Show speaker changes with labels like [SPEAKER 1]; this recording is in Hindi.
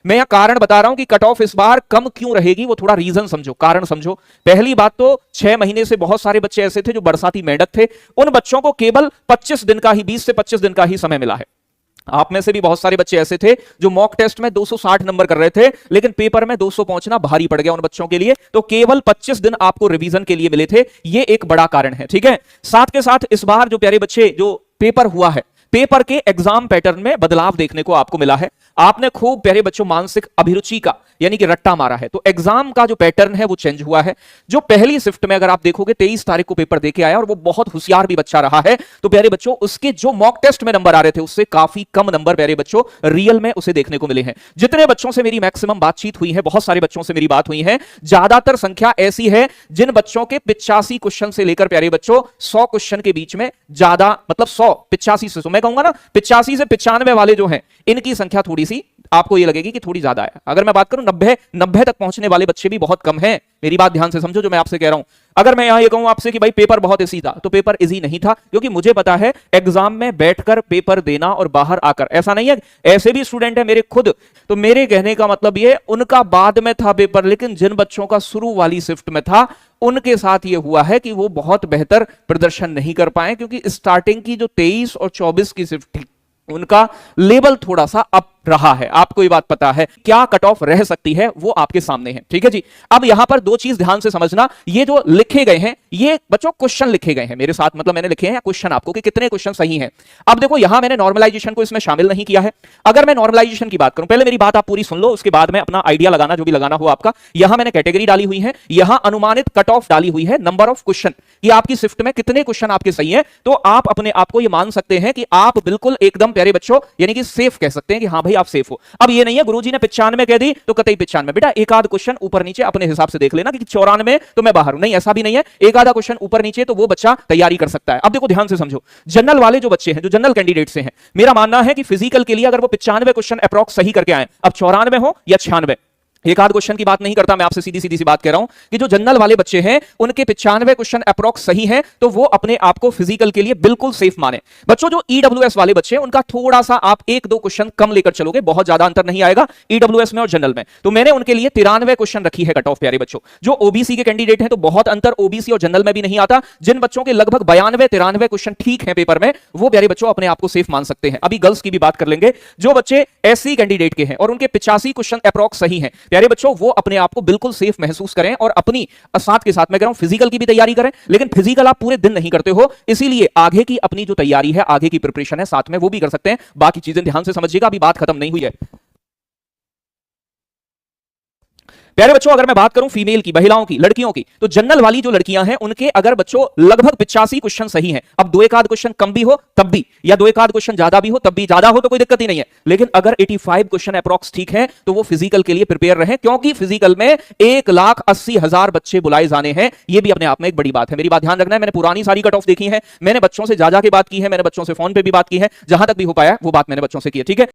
[SPEAKER 1] मैं यहां कारण बता रहा हूं कि कट ऑफ इस बार कम क्यों रहेगी, वो थोड़ा रीजन समझो, कारण समझो। पहली बात तो 6 महीने से बहुत सारे बच्चे ऐसे थे जो बरसाती मेंढक थे, उन बच्चों को केवल 25 दिन का ही, 20 से 25 दिन का ही समय मिला है। आप में से भी बहुत सारे बच्चे ऐसे थे जो मॉक टेस्ट में 260 नंबर कर रहे थे, लेकिन पेपर में 200 पहुंचना भारी पड़ गया उन बच्चों के लिए, तो केवल 25 दिन आपको रिवीजन के लिए मिले थे, ये एक बड़ा कारण है। ठीक है, साथ के साथ इस बार जो प्यारे बच्चे जो पेपर हुआ है, पेपर के एग्जाम पैटर्न में बदलाव देखने को आपको मिला है। आपने खूब प्यारे बच्चों मानसिक अभिरुचि का यानी कि रट्टा मारा है, तो एग्जाम का जो पैटर्न है वो चेंज हुआ है। जो पहली शिफ्ट में अगर आप देखोगे 23 तारीख को पेपर देके आया और वो बहुत होशियार भी बच्चा रहा है, तो प्यारे बच्चों उसके जो मॉक टेस्ट में नंबर आ रहे थे उससे काफी कम नंबर प्यारे बच्चों रियल में उसे देखने को मिले हैं। जितने बच्चों से मेरी मैक्सिमम बातचीत हुई है, बहुत सारे बच्चों से मेरी बात हुई है, ज्यादातर संख्या ऐसी है जिन बच्चों के 85 क्वेश्चन से लेकर प्यारे बच्चों 100 क्वेश्चन के बीच में ज्यादा, मतलब 100 85 से, तो मैं कहूंगा ना 85 से 95 वाले जो हैं, इनकी संख्या थोड़ी सी आपको ये लगेगी कि थोड़ी ज्यादा है। अगर मैं बात करूं 90 तक पहुंचने वाले बच्चे भी बहुत कम हैं। मेरी बात ध्यान से समझो जो मैं आपसे कह रहा हूं। अगर मैं यहां ये कहूं आपसे कि भाई पेपर बहुत इजी था, तो पेपर इजी नहीं था, क्योंकि मुझे पता है एग्जाम में बैठकर पेपर देना और बाहर आकर, ऐसा नहीं है, ऐसे भी स्टूडेंट है मेरे खुद, तो मेरे कहने का मतलब ये उनका बाद में था पेपर, लेकिन जिन बच्चों का शुरू वाली शिफ्ट में था उनके साथ ये हुआ है कि वो बहुत बेहतर प्रदर्शन नहीं कर पाए, क्योंकि स्टार्टिंग की जो 23 और 24 की शिफ्ट थी उनका लेवल थोड़ा सा अप रहा है। आपको ये बात पता है, क्या कट ऑफ रह सकती है वो आपके सामने है। ठीक है जी, अब यहां पर दो चीज ध्यान से समझना, ये जो लिखे गए हैं ये बच्चों क्वेश्चन लिखे गए हैं मेरे साथ, मतलब मैंने लिखे हैं क्वेश्चन आपको कि कितने क्वेश्चन सही हैं। अब देखो यहां मैंने नॉर्मलाइजेशन को इसमें शामिल नहीं किया है। अगर मैं नॉर्मलाइजेशन की बात करूं, पहले मेरी बात आप पूरी सुन लो, उसके बाद में अपना आइडिया लगाना जो भी लगाना हो आपका। यहां मैंने कैटेगरी डाली हुई है, यहां अनुमानित कट ऑफ डाली हुई है, नंबर ऑफ क्वेश्चन, कि आपकी शिफ्ट में कितने क्वेश्चन आपके सही है, तो आप अपने आप को ये मान सकते हैं कि आप बिल्कुल एकदम प्यारे बच्चों यानी कि सेफ कह सकते हैं कि हां भाई आप सेफ हो। अब ये नहीं है गुरुजी ने 95 कह दी तो कतई 95, बेटा एक आध क्वेश्चन ऊपर नीचे अपने हिसाब से देख लेना कि 94 तो मैं बाहर हूं, नहीं ऐसा भी नहीं है, एक आधा क्वेश्चन ऊपर नीचे तो वो बच्चा तैयारी कर सकता है। अब देखो ध्यान से समझो, जनरल वाले जो बच्चे हैं, जो जनरल कैंडिडेट से हैं, मेरा मानना है कि फिजिकल के लिए अगर वो 95 क्वेश्चन अप्रॉक्स सही करके आए, अब 94 हो या 96, एक आध क्वेश्चन की बात नहीं करता, मैं आपसे सीधी सीधी सी बात कह रहा हूं कि जो जनरल वाले बच्चे हैं उनके 95 क्वेश्चन अप्रॉक्स सही हैं, तो वो अपने आप को फिजिकल के लिए बिल्कुल सेफ माने। बच्चों जो ईडब्ल्यूएस वाले बच्चे हैं उनका थोड़ा सा आप 1-2 क्वेश्चन कम लेकर चलोगे, बहुत ज्यादा अंतर नहीं आएगा ईडब्ल्यूएस में और जनरल में, तो मैंने उनके लिए 93 क्वेश्चन रखी है कट ऑफ प्यारे बच्चों। जो ओबीसी के कैंडिडेट हैं तो बहुत अंतर ओबीसी और जनरल में भी नहीं आता, जिन बच्चों के लगभग 92-93 क्वेश्चन ठीक है पेपर में, वो प्यारे बच्चों अपने आप को सेफ मान सकते हैं। अभी गर्ल्स की भी बात कर लेंगे, जो बच्चे एससी कैंडिडेट के हैं और उनके 85 क्वेश्चन अप्रॉक्स सही हैं, प्यारे बच्चों वो अपने आप को बिल्कुल सेफ महसूस करें और अपनी साथ के साथ मैं कह रहा हूं फिजिकल की भी तैयारी करें, लेकिन फिजिकल आप पूरे दिन नहीं करते हो, इसीलिए आगे की अपनी जो तैयारी है, आगे की प्रिपरेशन है, साथ में वो भी कर सकते हैं। बाकी चीजें ध्यान से समझिएगा, अभी बात खत्म नहीं हुई है। प्यारे बच्चों अगर मैं बात करूं फीमेल की, महिलाओं की, लड़कियों की, तो जनरल वाली जो लड़कियां हैं उनके अगर बच्चों लगभग 85 क्वेश्चन सही हैं, अब 2-1 क्वेश्चन कम भी हो तब भी, या 2-1 क्वेश्चन ज्यादा भी हो तब भी, ज्यादा हो तो कोई दिक्कत ही नहीं है, लेकिन अगर 85 क्वेश्चन अप्रॉक्स ठीक है तो वो फिजिकल के लिए प्रिपेयर रहे, क्योंकि फिजिकल में 1,80,000 बच्चे बुलाए जाने हैं। ये भी अपने आप में एक बड़ी बात है। मेरी बात ध्यान रखना है, मैंने पुरानी सारी कट ऑफ देखी है, मैंने बच्चों से जा के बात की है, मैंने बच्चों से फोन पे भी बात की है, जहां तक भी हो पाया वो बात मैंने बच्चों से की है। ठीक है।